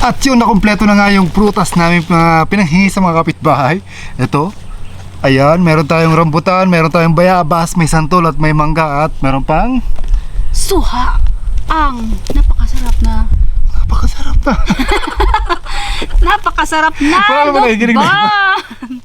At yun, nakumpleto na nga yung prutas namin pinanghingi sa mga kapitbahay. Ito, ayan, meron tayong rambutan, meron tayong bayabas, may santol at may mangga. At meron pang suha. Ang napakasarap na napakasarap na Wala naman nakikinig na. lukban.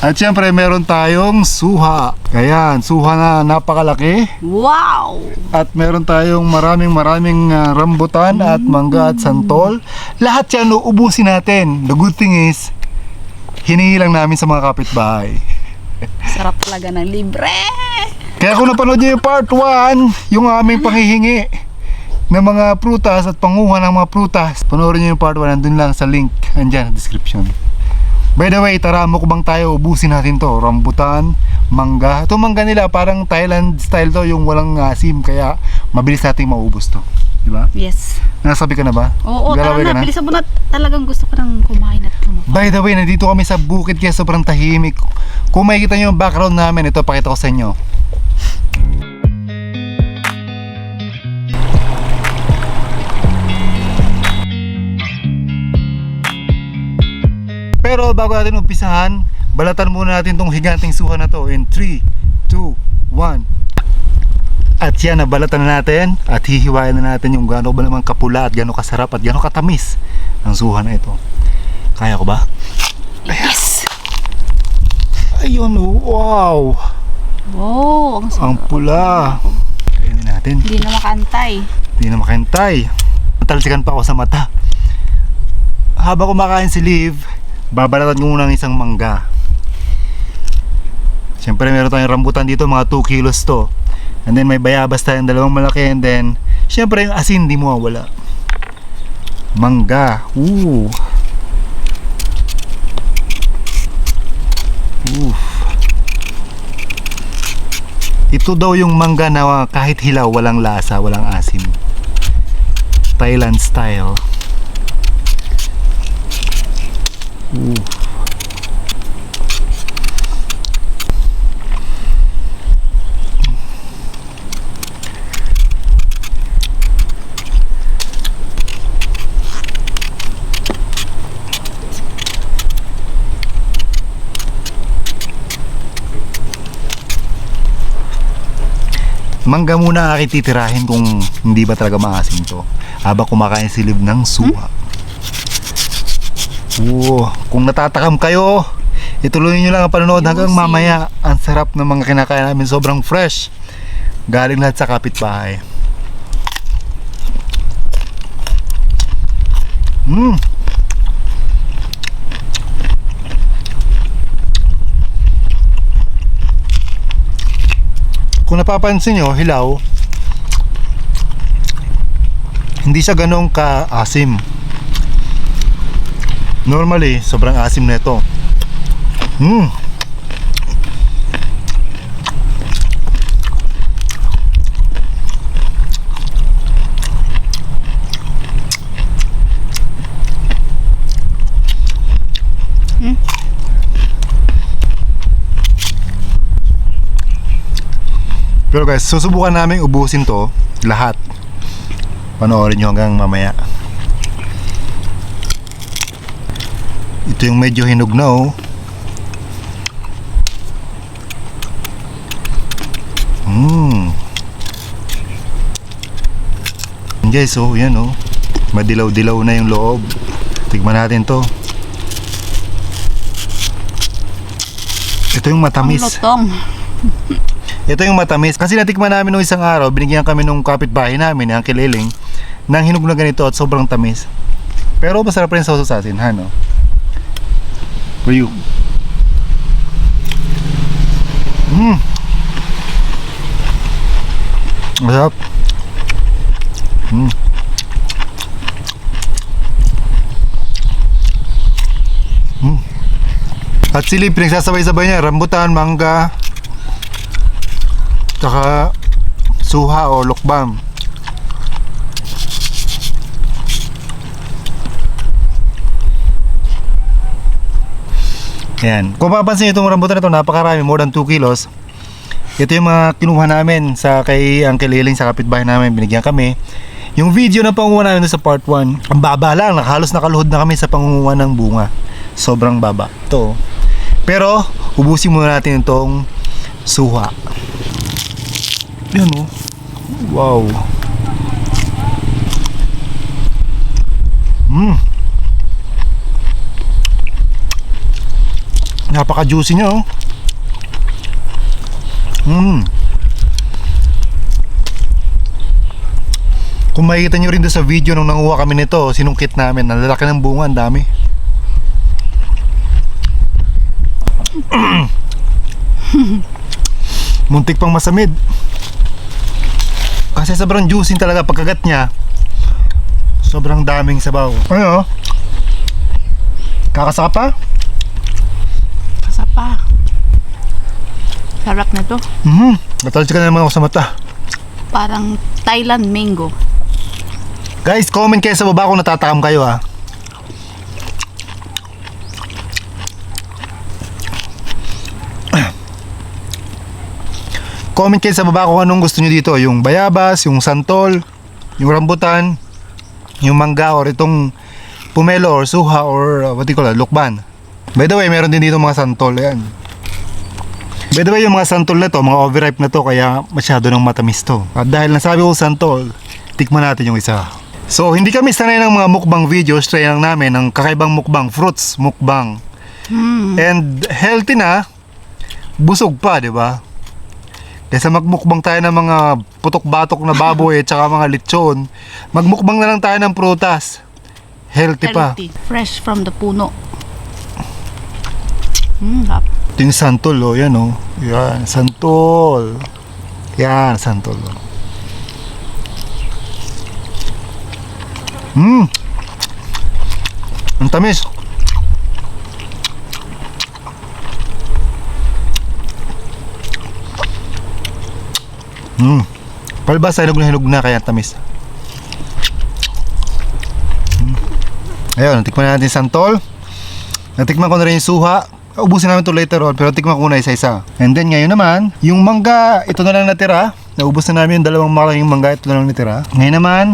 At syempre meron tayong suha. Ayan, suha na napakalaki. Wow! At meron tayong maraming rambutan at mangga at santol. Lahat yan uubusin natin. The good thing is, hiningi lang namin sa mga kapitbahay. Sarap talaga ng libre. Kaya kung napanood nyo yung part 1, yung aming panghihingi ng mga prutas at panguha ng mga prutas, panoorin nyo yung part 1, nandun lang sa link, andyan sa description. By the way, tara, mukbang tayo, ubusin natin to. Rambutan, mangga. Itong mangga nila parang Thailand style to, yung walang asim, kaya mabilis nating maubos to. Diba? Yes. Nasabi ka na ba? Oo, tara Galaway ka na. Bilisan mo na. Talagang gusto ko nang kumain at lumakas. By the way, nandito kami sa bukid kaya sobrang tahimik. Kung makikita nyo yung background namin, ito pakita ko sa inyo. Pero bago natin umpisahan, balatan muna natin tong higanting suha na to in 3, 2, 1. At yan, nabalatan na natin at hihiwain na natin yung gaano ba naman kapula at gaano kasarap at gaano katamis ang suha na ito. Kaya ko ba? Yes! Ayun, wow! Wow, ang sarap. Ang pula. Kainin natin. Hindi na makantay. Hindi na makintay. Natalsikan pa ako sa mata. Habang kumakain si Liv, babalatan ko muna ng isang mangga. Siyempre meron tayong rambutan dito, mga 2 kilos to. And then may bayabas tayong dalawang malaki. And then siyempre yung asin di mo mawala. Mangga. Ooh. Oof. Ito daw yung mangga na kahit hilaw walang lasa, walang asim. Thailand style. Ooh. Mangga muna ang aking titirahin kung hindi ba talaga maasim to habang kumakain si Liv ng suha. Kung natatakam kayo, ituloy nyo lang ang panonood hanggang mamaya. Ang sarap ng mga kinakain namin, sobrang fresh. Galing lahat sa kapitbahay. Kung napapansin nyo, hilaw, hindi siya ganong ka-asim. Normally, sobrang asim na ito. Pero guys, susubukan namin ubusin to lahat. Panoorin nyo hanggang mamaya. Ito yung medyo hinog na oh. Guys, oh, yan oh. Madilaw-dilaw na yung loob. Tignan natin to. Ito yung matamis. Ang lutong. Ito yung matamis. Kasi natikman namin nung isang araw, binigyan kami nung kapitbahay namin, ang Kililing, ng hinog na ganito at sobrang tamis. Pero masarap rin sa sa atin, ha, no? For you. Masarap. At sili, pinagsasabay-sabay niya, rambutan, mangga, tsaka suha o lokbam. Ayan. Kung papansin nyo itong rambutan na ito, napakarami, more than 2 kilos. Ito yung mga kinuha namin sa kay Uncle Liling sa kapitbahay namin, binigyan kami. Yung video na pangunguha namin sa part 1, ang baba lang, halos nakaluhod na kami sa pangunguha ng bunga. Sobrang baba. Ito. Pero, ubusin muna natin itong suha. Yan o. Wow. Napaka-juicy niya oh. Kung makikita nyo rin doon sa video nung nanguha kami nito, sinungkit namin, ang lalaki ng bunga, ang dami. Muntik pang masamid. Kasi sobrang juicy talaga pagkagat niya. Sobrang daming sabaw. Ano? Kakasaka pa? Kasapa. Sarap na to. Natalsik ka na naman ako sa mata. Parang Thailand mango. Guys, comment kayo sa baba kung natatakam kayo ha. Comment kayo sa baba kung anong gusto nyo dito. Yung bayabas, yung santol, yung rambutan, yung mangga, or itong pumelo or suha or what do you call it, lukban. By the way, meron din dito mga santol. Ayan. By the way, yung mga santol na to, mga overripe na to, kaya masyado nang matamis to. At dahil nasabi ko santol, tikman natin yung isa. So, hindi kami sanay ng mga mukbang videos, try lang namin ng kakaibang mukbang, fruits mukbang. And healthy na, busog pa, di ba? Kaysa magmukbang tayo ng mga putok-batok na baboy at saka mga lechon, magmukbang na lang tayo ng prutas. Healthy pa. Fresh from the puno. Hap. Ito yung santol, oh. Yan, oh. Yan, santol. Yan, santol. Ang tamis. Palbasa, hinog na kaya tamis. Ayun, tikman natin yung santol. Natikman ko na rin yung suha. Ubusin namin ito later on, pero tikman ko na isa-isa. And then ngayon naman, yung mangga, ito na lang natira. Naubos na namin yung dalawang malaking mangga, ito na lang natira. Ngayon naman,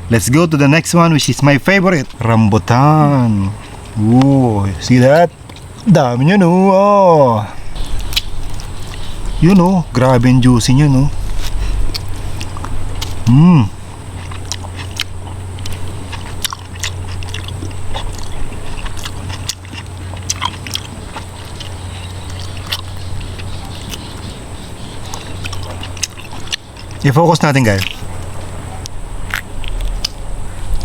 let's go to the next one, which is my favorite, rambutan. Ooh, see that? Dami nyo, no? Oh. Yun, oh. Grabe yung juicy nyo, no? I-focus natin guys.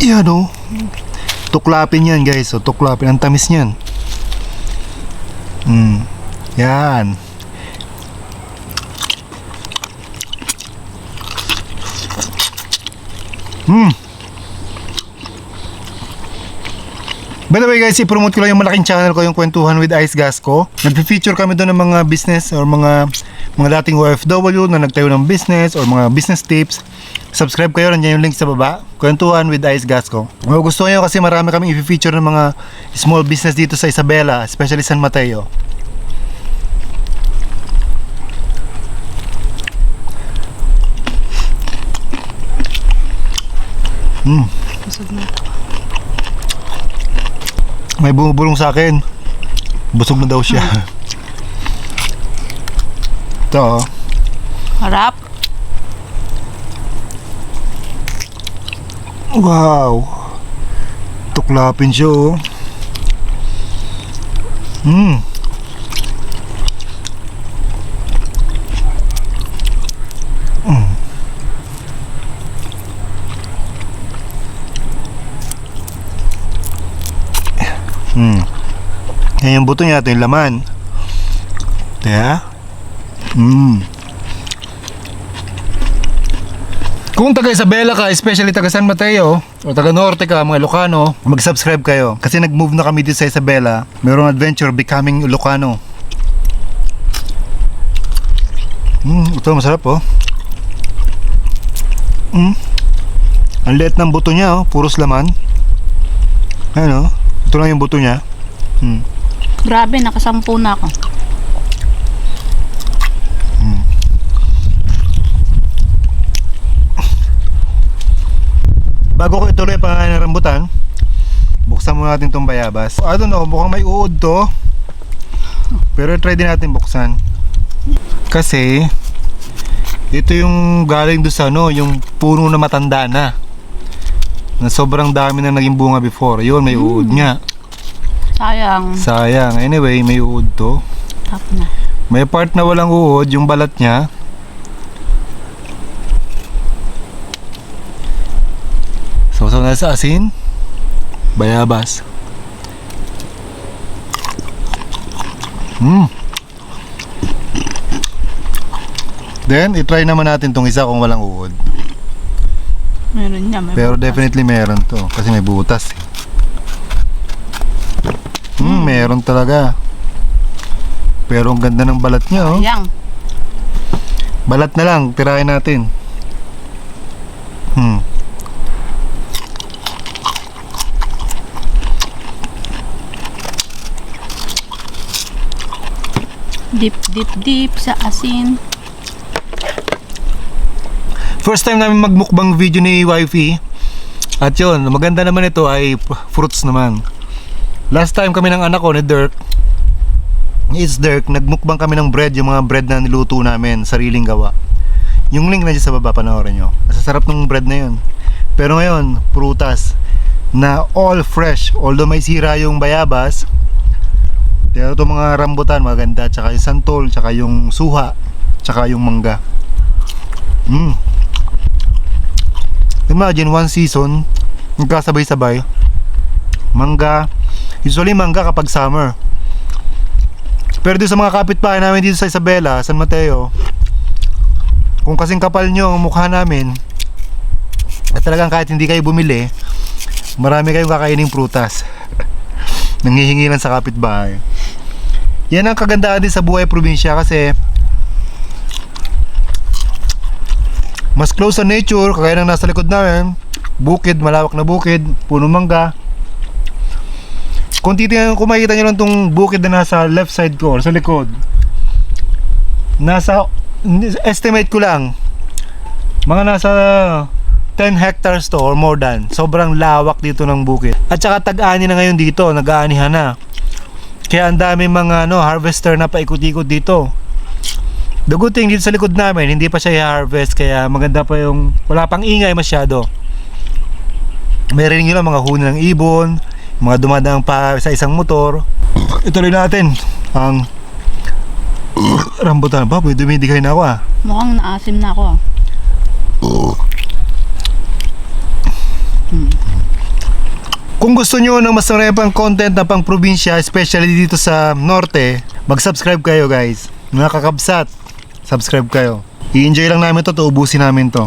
Yan o. Tuklapin yan guys. So, tuklapin. Ang tamis niyan. Yan. By the way guys, i-promote ko lang yung malaking channel ko, yung Kwentuhan with Ice Gasco. Nag-feature kami doon ng mga business or mga dating OFW na nagtayo ng business or mga business tips. Subscribe kayo, nandiyan yung link sa baba. Kwentuhan with Ice Gasco. Kung gusto nyo kasi marami kami i-feature ng mga small business dito sa Isabela, especially San Mateo. Busog na. May bumubulong sa akin. Busog na daw siya. Ito. Harap. Wow. Tuklapin siya oh. Yan yung buto niya, ito yung laman. Kaya kung taga Isabela ka, especially taga San Mateo o taga Norte ka, mga Ilocano, mag-subscribe kayo kasi nag-move na kami dito sa Isabela. Mayroong adventure becoming Ilocano. Ito masarap oh. Ang liit ng buto niya oh, puros laman. Ayan oh, ito lang yung buto niya. Grabe, nakasampu na ako. Bago ko ituloy pangalan ng rambutan, buksan muna natin itong bayabas. I don't know, mukhang may uod to. Pero try din natin buksan. Kasi ito yung galing doon sa ano, yung puno na matanda na. Na sobrang dami na naging bunga before. Yun, may uod nga. Sayang. Sayang. Anyway, may uod to. Tap na. May part na walang uod, yung balat niya. Sausaw na sa asin. Bayabas. Then, itry naman natin tong isa kung walang uod. Meron niya. May Pero butas. definitely meron to. Kasi may butas. Meron talaga. Pero ang ganda ng balat niya, oh. Sayang. Balat na lang, tirahin natin. Deep, deep, deep sa asin. First time namin magmukbang video ni Wifey. At yun, maganda naman ito ay fruits naman. Last time kami ng anak ko ni Dirk, it's Dirk, nagmukbang kami ng bread, yung mga bread na niluto namin, sariling gawa. Yung link na dyan sa baba, panoorin nyo. Masasarap ng bread na yun. Pero ngayon, prutas na all fresh. Although may sira yung bayabas, pero itong mga rambutan maganda, tsaka yung santol, tsaka yung suha, tsaka yung mangga. Imagine one season nagkasabay-sabay. Mangga, usually mangga kapag summer. Pero doon sa mga kapitbahay namin dito sa Isabela, San Mateo, kung kasing kapal nyo ang mukha namin, at talagang kahit hindi kayo bumili, marami kayong kakaining prutas. Nanghihingi lang sa kapitbahay. Yan ang kagandahan din sa buhay probinsya kasi mas close sa nature, kagaya ng nasa likod namin, bukid, malawak na bukid, puno mangga. Kung titingnan, kung makikita nyo lang tong bukid na nasa left side ko, or sa likod, nasa, estimate ko lang, mga nasa 10 hectares to or more than. Sobrang lawak dito ng bukid. At saka tag-ani na ngayon dito, nag-aanihan na. Kaya ang dami mga harvester na paikot-ikot dito. The good thing dito sa likod namin, hindi pa siya i-harvest, kaya maganda pa yung, wala pang ingay masyado. Meron nyo lang mga huni ng ibon, mga dumadang pa sa isang motor. Ituloy natin ang rambutan. Baboy, dumidigay na ako ah. Mukhang naasim na ako. Kung gusto nyo ng mas marami pang content na pang probinsya, especially dito sa norte, mag-subscribe kayo guys. Mga kakabsat, subscribe kayo. I-enjoy lang namin to, ubusin namin to.